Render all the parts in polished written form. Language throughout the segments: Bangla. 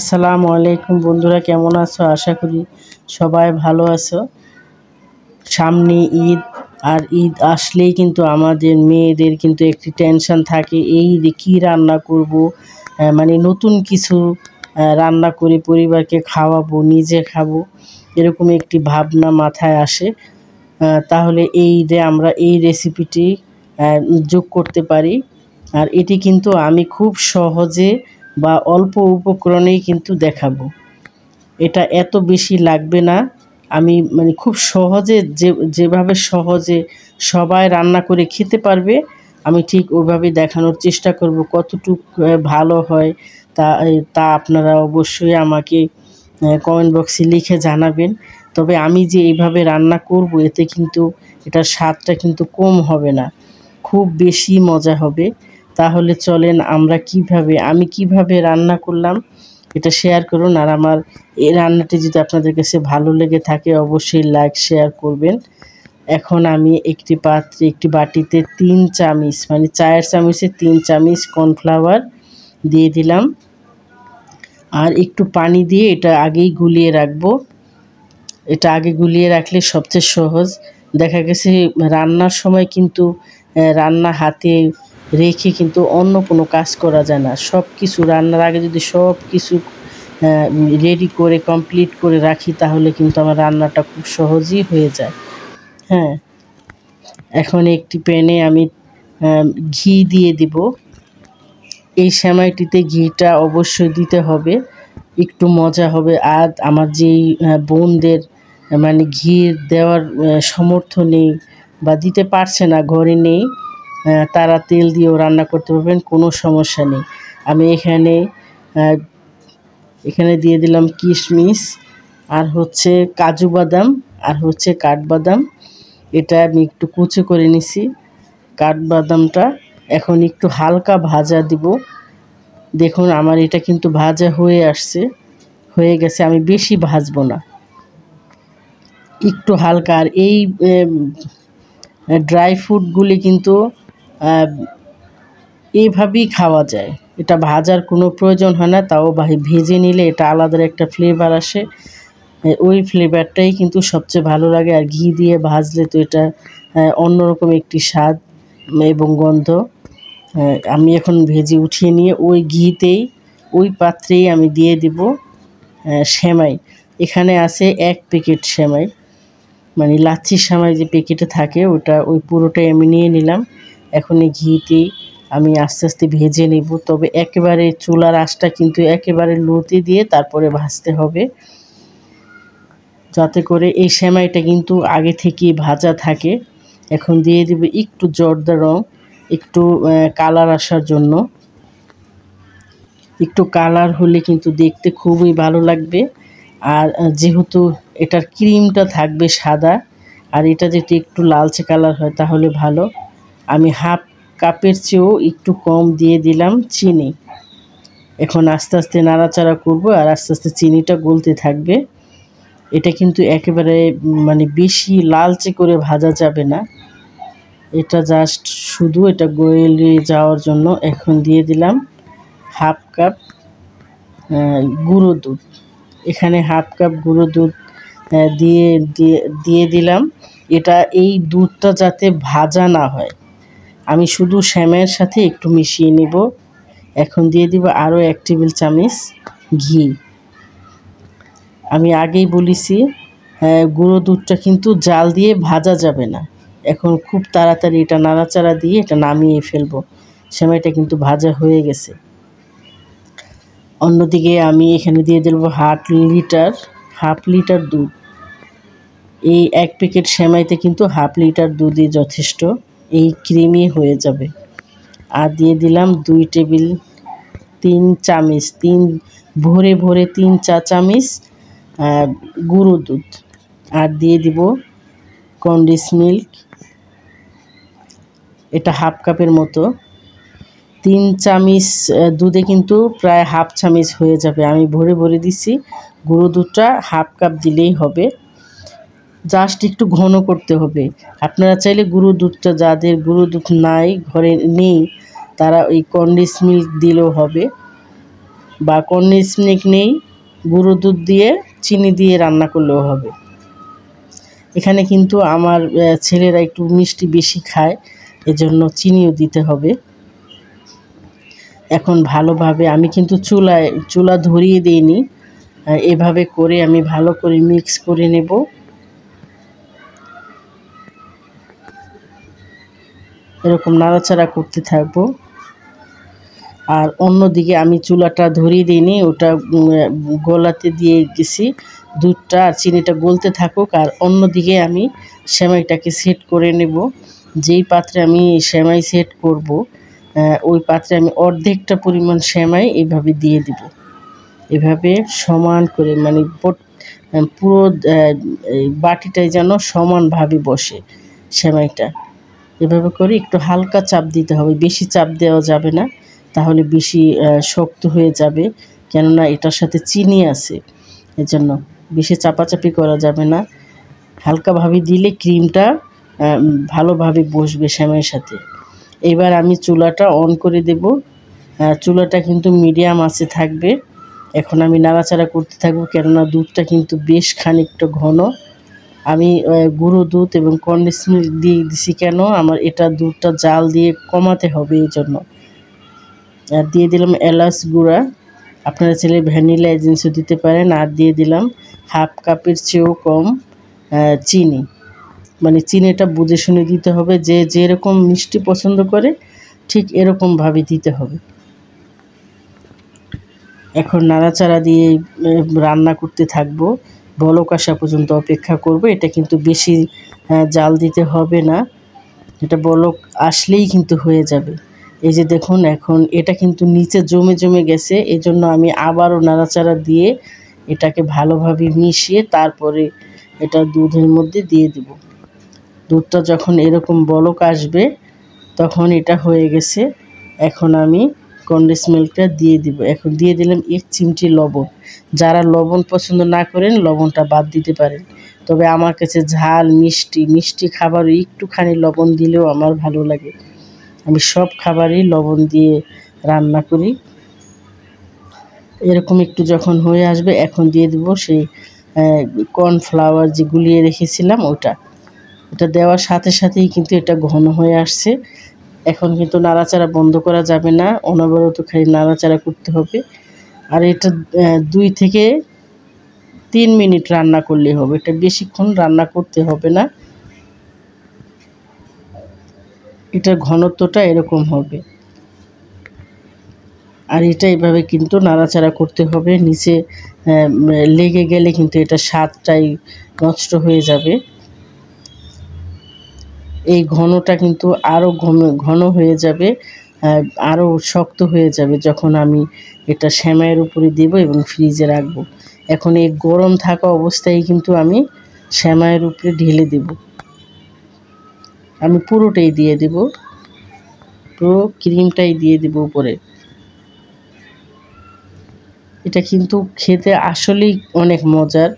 আসসালামু আলাইকুম বন্ধুরা, কেমন আছো? আশা করি সবাই ভালো আছো। সামনে ঈদ, আর ঈদ আসলেই কিন্তু আমাদের মেয়েদের কিন্তু একটি টেনশন থাকে, এই ঈদে কী রান্না করব। মানে নতুন কিছু রান্না করে পরিবারকে খাওয়াবো, নিজে খাবো, এরকম একটি ভাবনা মাথায় আসে। তাহলে এই ঈদে আমরা এই রেসিপিটি যোগ করতে পারি। আর এটি কিন্তু আমি খুব সহজে বা অল্প উপকরণেই কিন্তু দেখাবো। এটা এত বেশি লাগবে না। আমি মানে খুব সহজে যেভাবে সহজে সবাই রান্না করে খেতে পারবে, আমি ঠিক ওইভাবে দেখানোর চেষ্টা করব। কতটুক ভালো হয় তা আপনারা অবশ্যই আমাকে কমেন্ট বক্সে লিখে জানাবেন। তবে আমি যে এইভাবে রান্না করব, এতে কিন্তু এটার স্বাদটা কিন্তু কম হবে না, খুব বেশি মজা হবে। তাহলে চলেন আমি কিভাবে রান্না করলাম এটা শেয়ার করুন। আর আমার এই রান্নাটি যদি আপনাদের কাছে ভালো লেগে থাকে, অবশ্যই লাইক শেয়ার করবেন। এখন আমি একটি বাটিতে 3 চামচ, মানে চায়ের চামচে 3 চামচ কর্নফ্লাওয়ার দিয়ে দিলাম। আর একটু পানি দিয়ে এটা আগেই গুলিয়ে রাখবো। এটা আগে গুলিয়ে রাখলে সবচেয়ে সহজ। দেখা গেছে রান্নার সময় কিন্তু রান্না হাতে রেখে কিন্তু অন্য কোনো কাজ করা যায় না। সব কিছু রান্নার আগে যদি সব কিছু রেডি করে কমপ্লিট করে রাখি, তাহলে কিন্তু আমার রান্নাটা খুব সহজই হয়ে যায়। হ্যাঁ, এখন একটি প্যানে আমি ঘি দিয়ে দিব। এই সেমাইটিতে ঘিটা অবশ্যই দিতে হবে, একটু মজা হবে। আর আমার যেই বোনদের মানে ঘি দেওয়ার সামর্থ্য নেই বা দিতে পারছে না, ঘরে নেই, তারা তেল দিয়েও রান্না করতে পারবেন, কোনো সমস্যা নেই। আমি এখানে দিয়ে দিলাম কিশমিশ, আর হচ্ছে কাজু বাদাম, আর হচ্ছে কাঠবাদাম। এটা আমি একটু কুচি করে নিছি কাঠবাদামটা। এখন একটু হালকা ভাজা দিব। দেখুন আমার এটা কিন্তু ভাজা হয়ে গেছে। আমি বেশি ভাজবো না, একটু হালকা। আর এই ড্রাই ফ্রুটগুলি কিন্তু এইভাবেই খাওয়া যায়, এটা ভাজার কোনো প্রয়োজন হয় না। তাও ভেজে নিলে এটা আলাদা একটা ফ্লেভার আসে, ওই ফ্লেভারটাই কিন্তু সবচেয়ে ভালো লাগে। আর ঘি দিয়ে ভাজলে তো এটা অন্যরকম একটি স্বাদ এবং গন্ধ। আমি এখন ভেজে উঠিয়ে নিয়ে ওই পাত্রেই আমি দিয়ে দিব সেমাই। এখানে আছে 1 প্যাকেট সেমাই, মানে লাচ্ছি সেমাই যে প্যাকেটে থাকে ওই পুরোটাই আমি নিয়ে নিলাম। এখন এই ঘিতেই আমি আস্তে আস্তে ভেজে নেব। তবে একেবারে চুলার আঁচটা কিন্তু একেবারে লোতে দিয়ে তারপরে ভাজতে হবে, যাতে করে এই সেমাইটা কিন্তু আগে থেকেই ভাজা থাকে। এখন দিয়ে দিব একটু জর্দা রং, একটু কালার আসার জন্য। একটু কালার হলে কিন্তু দেখতে খুবই ভালো লাগবে। আর যেহেতু এটার ক্রিমটা থাকবে সাদা, আর এটা যদি একটু লালচে কালার হয় তাহলে ভালো। আমি হাফ কাপের চেয়েও একটু কম দিয়ে দিলাম চিনি। এখন আস্তে আস্তে নাড়াচাড়া করব, আর আস্তে আস্তে চিনিটা গলতে থাকবে। এটা কিন্তু একেবারে মানে বেশি লালচে করে ভাজা যাবে না, এটা জাস্ট শুধু এটা গলে যাওয়ার জন্য। এখন দিয়ে দিলাম হাফ কাপ গুঁড়ো দুধ। এখানে হাফ কাপ গুঁড়ো দুধ দিয়ে দিলাম। এই দুধটা যাতে ভাজা না হয়, আমি শুধু সেমাইয়ের সাথে একটু মিশিয়ে নেব। এখন দিয়ে দিব আরও 1 টেবিল চামচ ঘি। আমি আগেই বলেছি গুঁড়ো দুধটা কিন্তু জাল দিয়ে ভাজা যাবে না। এখন খুব তাড়াতাড়ি এটা নাড়াচাড়া দিয়ে এটা নামিয়ে ফেলবো। সেমাইটা কিন্তু ভাজা হয়ে গেছে। অন্যদিকে আমি এখানে দিয়ে দেব হাফ লিটার দুধ। এই 1 প্যাকেট সেমাইতে কিন্তু হাফ লিটার দুধই যথেষ্ট, এই ক্রিমি হয়ে যাবে। আর দিয়ে দিলাম 3 চামচ, ভরে 3 চা চামচ গুঁড়ো দুধ। আর দিয়ে দিব কনডেন্স মিল্ক, এটা হাফ কাপের মতো। 3 চামচ দুধে কিন্তু প্রায় হাফ চামচ হয়ে যাবে। আমি ভরে দিচ্ছি। গুঁড়ো দুধটা হাফ কাপ দিলেই হবে, জাস্ট একটু ঘন করতে হবে। আপনারা চাইলে যাদের গুঁড়ো দুধ নাই, ঘরে নেই, তারা ওই কনডেন্স মিল্ক দিলেও হবে। বা কন্ডেন্স মিল্ক নেই, গুঁড়ো দুধ দিয়ে চিনি দিয়ে রান্না করলেও হবে। এখানে কিন্তু আমার ছেলেরা একটু মিষ্টি বেশি খায়, এজন্য চিনিও দিতে হবে। এখন ভালোভাবে আমি কিন্তু চুলা ধরিয়ে দিইনি, এভাবে করে আমি ভালো করে মিক্স করে নেব। এরকম নাড়াচাড়া করতে থাকবো। আর অন্যদিকে আমি চুলাটা ধরিয়ে দিইনি, ওটা গলাতে দিয়ে গেছি, দুধটা আর চিনিটা গলতে থাকুক। আর অন্যদিকে আমি সেমাইটাকে সেট করে নেব। যেই পাত্রে আমি সেমাই সেট করব, ওই পাত্রে আমি অর্ধেকটা পরিমাণ সেমাই এইভাবে দিয়ে দিব। এভাবে সমান করে মানে পুরো বাটিটাই যেন সমানভাবে বসে সেমাইটা। এভাবে করে একটু হালকা চাপ দিতে হবে, বেশি চাপ দেওয়া যাবে না, তাহলে বেশি শক্ত হয়ে যাবে, কেননা এটার সাথে চিনি আছে, এজন্য বেশি চাপাচাপি করা যাবে না। হালকাভাবে দিলে ক্রিমটা ভালোভাবে বসবে সেমাইয়ের সাথে। এবার আমি চুলাটা অন করে দেব। চুলাটা কিন্তু মিডিয়াম আঁচে থাকবে। এখন আমি নাড়াচাড়া করতে থাকবো, কেননা দুধটা কিন্তু বেশ খানিকটা ঘন। আমি গুঁড়ো দুধ এবং কন্ডেন্স মিল্ক দিয়ে দিছি কেন, আমার এটা দুধটা জাল দিয়ে কমাতে হবে, এই জন্য। আর দিয়ে দিলাম এলাচ গুঁড়া, আপনারা চাইলে ভ্যানিলা এজেন্সিও দিতে পারেন। আর দিয়ে দিলাম হাফ কাপের চেয়েও কম চিনি, মানে চিনিটা বুঝে শুনে দিতে হবে, যে যেরকম মিষ্টি পছন্দ করে ঠিক এরকমভাবে দিতে হবে। এখন নাড়াচাড়া দিয়ে রান্না করতে থাকবো, বলক আসা পর্যন্ত অপেক্ষা করব। এটা কিন্তু বেশি জাল দিতে হবে না, এটা বলক আসলেই কিন্তু হয়ে যাবে। এই যে দেখুন, এখন এটা কিন্তু নিচে জমে জমে গেছে, এজন্য আমি আবারও নাড়াচাড়া দিয়ে এটাকে ভালোভাবে মিশিয়ে তারপরে এটা দুধের মধ্যে দিয়ে দেব। দুধটা যখন এরকম বলক আসবে তখন এটা হয়ে গেছে। এখন আমি কন্ডেন্স মিল্কটা দিয়ে দিব। এখন দিয়ে দিলাম 1 চিমটি লবণ। যারা লবণ পছন্দ না করেন লবণটা বাদ দিতে পারেন, তবে আমার কাছে ঝাল মিষ্টি খাবারে একটুখানি লবণ দিলেও আমার ভালো লাগে। আমি সব খাবারই লবণ দিয়ে রান্না করি। এরকম একটু যখন হয়ে আসবে, এখন দিয়ে দেব সেই কর্নফ্লাওয়ার যে গুলিয়ে রেখেছিলাম ওটা। এটা দেওয়ার সাথে সাথেই কিন্তু এটা ঘন হয়ে আসছে। এখন কিন্তু নাড়াচাড়া বন্ধ করা যাবে না, অনবরত খালি নাড়াচাড়া করতে হবে। আর এটা 2 থেকে 3 মিনিট রান্না করলেই হবে, এটা বেশিক্ষণ রান্না করতে হবে না। এটার ঘনত্বটা এরকম হবে। আর এটা এভাবে কিন্তু নাড়াচাড়া করতে হবে, নিচে লেগে গেলে কিন্তু এটা স্বাদটাই নষ্ট হয়ে যাবে। এই ঘনটা কিন্তু আরও ঘন হয়ে যাবে, আরও শক্ত হয়ে যাবে যখন আমি এটা সেমাইয়ের উপরে দেব এবং ফ্রিজে রাখবো। এখন এই গরম থাকা অবস্থায় কিন্তু আমি সেমাইয়ের উপরে ঢেলে দেব। আমি পুরোটাই দিয়ে দেব, পুরো ক্রিমটাই দিয়ে দেব উপরে। এটা কিন্তু খেতে আসলেই অনেক মজার।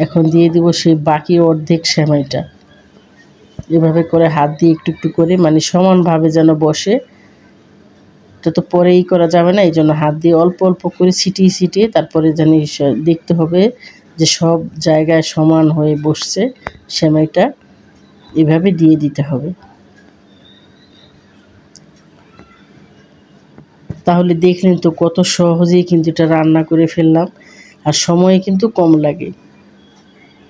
এখন দিয়ে দিব সেই বাকি অর্ধেক সেমাইটা। এভাবে করে হাত দিয়ে একটু একটু করে, মানে সমানভাবে যেন বসে। এটা তো পরেই করা যাবে না, এই জন্য হাত দিয়ে অল্প অল্প করে ছিটিয়ে তারপরে জানি দেখতে হবে যে সব জায়গায় সমান হয়ে বসছে সেমাইটা। এভাবে দিয়ে দিতে হবে, তাহলে দেখলেন তো কত সহজেই কিন্তু এটা রান্না করে ফেললাম, আর সময় কিন্তু কম লাগে।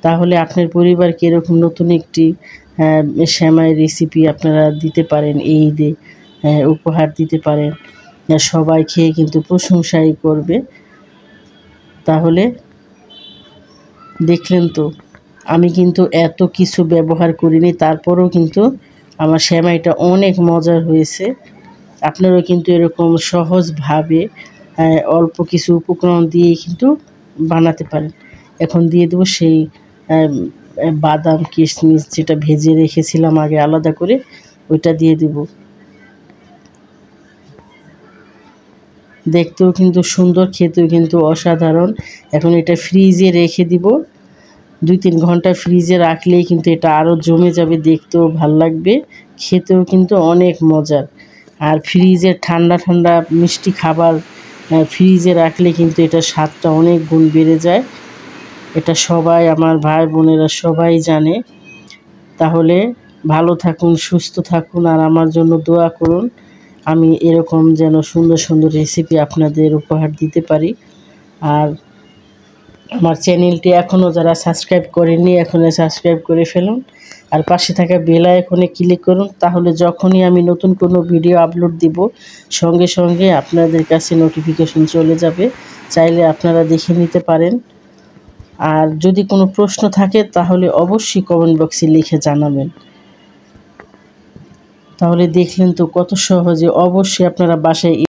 তাহলে আপনার পরিবারকে এরকম নতুন একটি সেমাই রেসিপি আপনারা দিতে পারেন, এই ঈদে উপহার দিতে পারেন। সবাই খেয়ে কিন্তু প্রশংসাই করবে। তাহলে দেখলেন তো, আমি কিন্তু এত কিছু ব্যবহার করিনি, তারপরেও কিন্তু আমার সেমাইটা অনেক মজার হয়েছে। আপনারাও কিন্তু এরকম সহজভাবে অল্প কিছু উপকরণ দিয়ে কিন্তু বানাতে পারেন। এখন দিয়ে দেবো সেই বাদাম কিশমিশ যেটা ভেজে রেখেছিলাম আগে আলাদা করে, ওইটা দিয়ে দেব। দেখতেও কিন্তু সুন্দর, খেতেও কিন্তু অসাধারণ। এখন এটা ফ্রিজে রেখে দিব, 2-3 ঘন্টা ফ্রিজে রাখলেই কিন্তু এটা আরও জমে যাবে, দেখতেও ভাল লাগবে, খেতেও কিন্তু অনেক মজার। আর ফ্রিজের ঠান্ডা ঠান্ডা মিষ্টি খাবার ফ্রিজে রাখলে কিন্তু এটার স্বাদটা অনেক গুণ বেড়ে যায়। এটা সবাই আমার ভাই বোনেরা সবাই জানে। তাহলে ভালো থাকুন, সুস্থ থাকুন, আর আমার জন্য দোয়া করুন। আমি এরকম যেন সুন্দর সুন্দর রেসিপি আপনাদের উপহার দিতে পারি। আর আমার চ্যানেলটি এখনও যারা সাবস্ক্রাইব করেননি, এখনই সাবস্ক্রাইব করে ফেলুন। আর পাশে থাকা বেল আইকনে ক্লিক করুন, তাহলে যখনই আমি নতুন কোনো ভিডিও আপলোড দিব সঙ্গে সঙ্গে আপনাদের কাছে নোটিফিকেশন চলে যাবে। চাইলে আপনারা দেখে নিতে পারেন। আর যদি কোনো প্রশ্ন থাকে তাহলে অবশ্যই কমেন্ট বক্সে লিখে জানাবেন। তাহলে দেখলেন তো কত সহজে অবশ্যই আপনারা বাসায়